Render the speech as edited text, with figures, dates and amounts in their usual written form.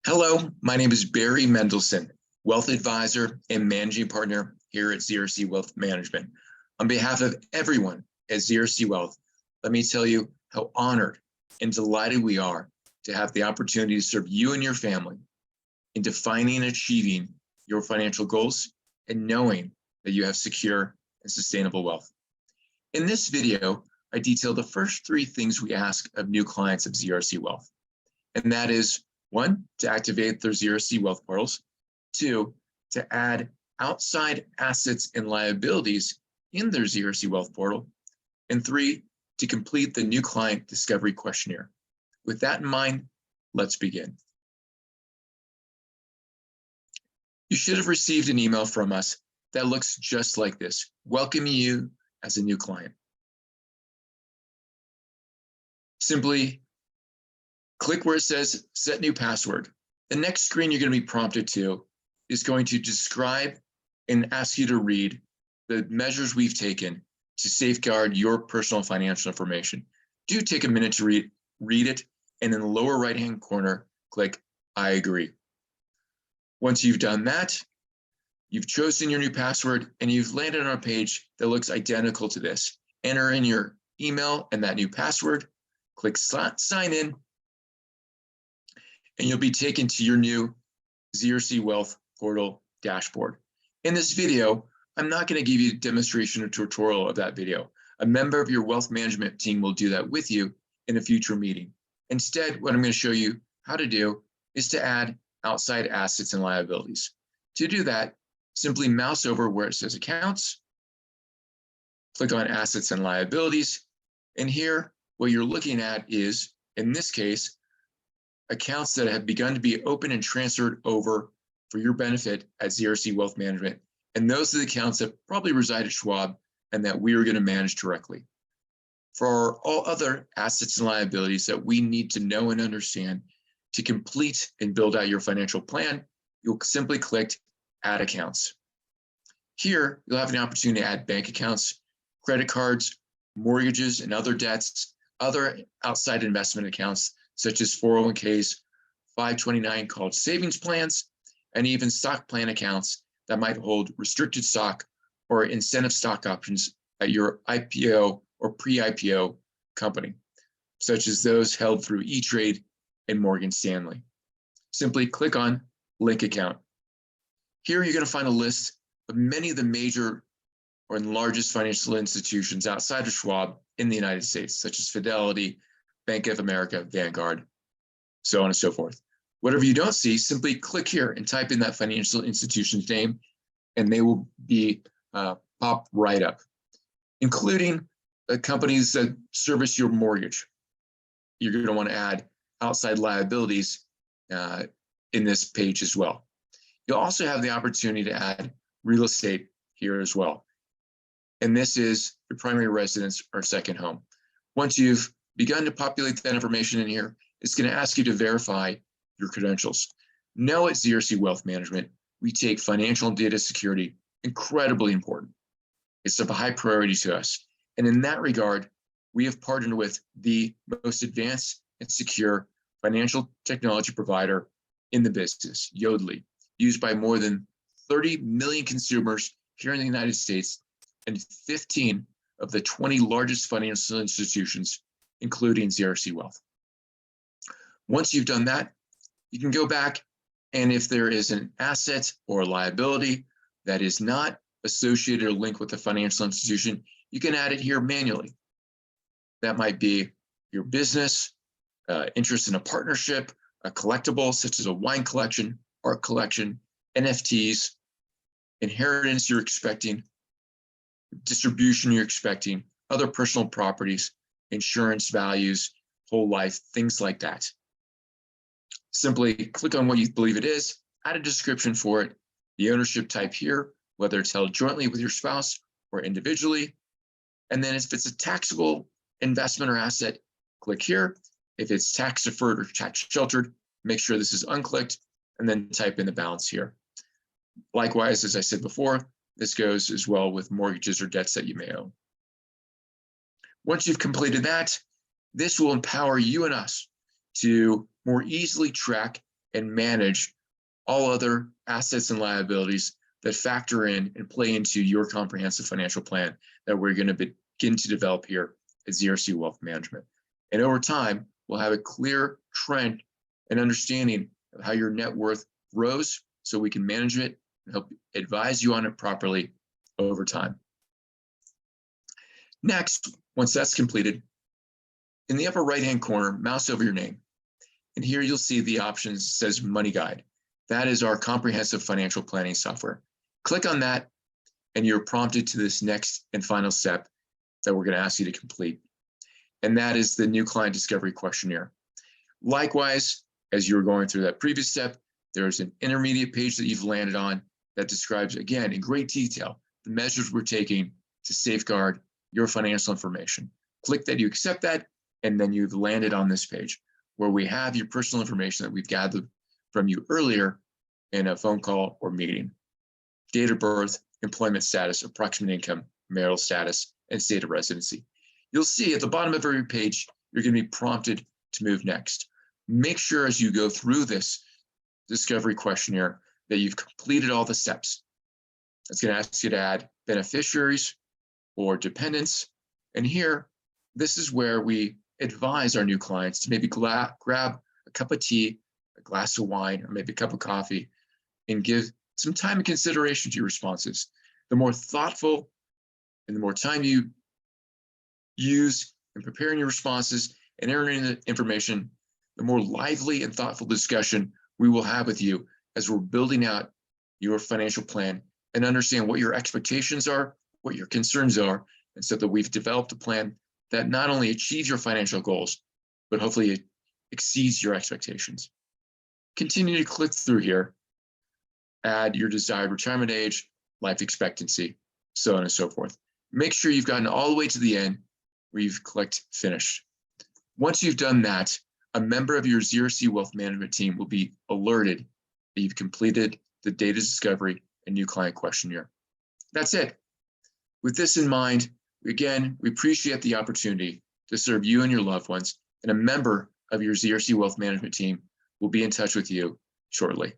Hello, my name is Barry Mendelson, Wealth Advisor and Managing Partner here at ZRC Wealth Management. On behalf of everyone at ZRC Wealth, let me tell you how honored and delighted we are to have the opportunity to serve you and your family in defining and achieving your financial goals and knowing that you have secure and sustainable wealth. In this video, I detail the first three things we ask of new clients of ZRC Wealth, and that is 1, to activate their ZRC Wealth portals, 2, to add outside assets and liabilities in their ZRC Wealth portal, and 3, to complete the new client discovery questionnaire. With that in mind, let's begin. You should have received an email from us that looks just like this, welcoming you as a new client. Simply click where it says set new password. The next screen you're going to be prompted to is going to describe and ask you to read the measures we've taken to safeguard your personal financial information. Do take a minute to read it, and in the lower right-hand corner, click I agree. Once you've done that, you've chosen your new password and you've landed on a page that looks identical to this. Enter in your email and that new password, click sign in, and you'll be taken to your new ZRC Wealth portal dashboard. In this video, I'm not going to give you a demonstration or tutorial of that video. A member of your wealth management team will do that with you in a future meeting. Instead, what I'm going to show you how to do is to add outside assets and liabilities. To do that, simply mouse over where it says accounts, click on assets and liabilities, and here what you're looking at is, in this case, accounts that have begun to be open and transferred over for your benefit at ZRC Wealth Management. And those are the accounts that probably reside at Schwab and that we are going to manage directly. For all other assets and liabilities that we need to know and understand to complete and build out your financial plan, you'll simply click Add Accounts. Here, you'll have an opportunity to add bank accounts, credit cards, mortgages, and other debts, other outside investment accounts, such as 401ks, 529 college savings plans, and even stock plan accounts that might hold restricted stock or incentive stock options at your IPO or pre-IPO company, such as those held through E-Trade and Morgan Stanley. Simply click on Link Account. Here you're going to find a list of many of the major or largest financial institutions outside of Schwab in the United States, such as Fidelity, Bank of America, Vanguard, so on and so forth. Whatever you don't see, simply click here and type in that financial institution's name, and they will be pop right up, including the companies that service your mortgage. You're going to want to add outside liabilities in this page as well. You'll also have the opportunity to add real estate here as well. And this is your primary residence or second home. Once you've begun to populate that information in here, it's going to ask you to verify your credentials. Now at ZRC Wealth Management, we take financial and data security incredibly important. It's of a high priority to us. And in that regard, we have partnered with the most advanced and secure financial technology provider in the business, Yodlee, used by more than 30 million consumers here in the United States and 15 of the 20 largest financial institutions, including ZRC Wealth. Once you've done that, you can go back, and if there is an asset or a liability that is not associated or linked with the financial institution, you can add it here manually. That might be your business, interest in a partnership, a collectible such as a wine collection, art collection, NFTs, inheritance you're expecting, distribution you're expecting, other personal properties, insurance values, whole life, things like that. Simply click on what you believe it is, add a description for it, the ownership type here, whether it's held jointly with your spouse or individually, and then if it's a taxable investment or asset, click here. If it's tax deferred or tax sheltered, make sure this is unclicked, and then type in the balance here. Likewise, as I said before, this goes as well with mortgages or debts that you may own. Once you've completed that, this will empower you and us to more easily track and manage all other assets and liabilities that factor in and play into your comprehensive financial plan that we're going to begin to develop here at ZRC Wealth Management. And over time, we'll have a clear trend and understanding of how your net worth grows so we can manage it and help advise you on it properly over time. Next, once that's completed, in the upper right-hand corner, mouse over your name. And here you'll see the options says Money Guide. That is our comprehensive financial planning software. Click on that and you're prompted to this next and final step that we're going to ask you to complete. And that is the new client discovery questionnaire. Likewise, as you were going through that previous step, there's an intermediate page that you've landed on that describes, again, in great detail, the measures we're taking to safeguard your financial information. Click that you accept that, and then you've landed on this page where we have your personal information that we've gathered from you earlier in a phone call or meeting. Date of birth, employment status, approximate income, marital status, and state of residency. You'll see at the bottom of every page, you're going to be prompted to move next. Make sure as you go through this discovery questionnaire that you've completed all the steps. It's going to ask you to add beneficiaries or dependents. And here, this is where we advise our new clients to maybe grab a cup of tea, a glass of wine, or maybe a cup of coffee, and give some time and consideration to your responses. The more thoughtful and the more time you use in preparing your responses and entering the information, the more lively and thoughtful discussion we will have with you as we're building out your financial plan and understand what your expectations are, what your concerns are, and so that we've developed a plan that not only achieves your financial goals, but hopefully it exceeds your expectations. Continue to click through here, add your desired retirement age, life expectancy, so on and so forth. Make sure you've gotten all the way to the end where you've clicked finish. Once you've done that, a member of your ZRC Wealth Management team will be alerted that you've completed the data discovery and new client questionnaire. That's it. With this in mind, again, we appreciate the opportunity to serve you and your loved ones, and a member of your ZRC Wealth Management team will be in touch with you shortly.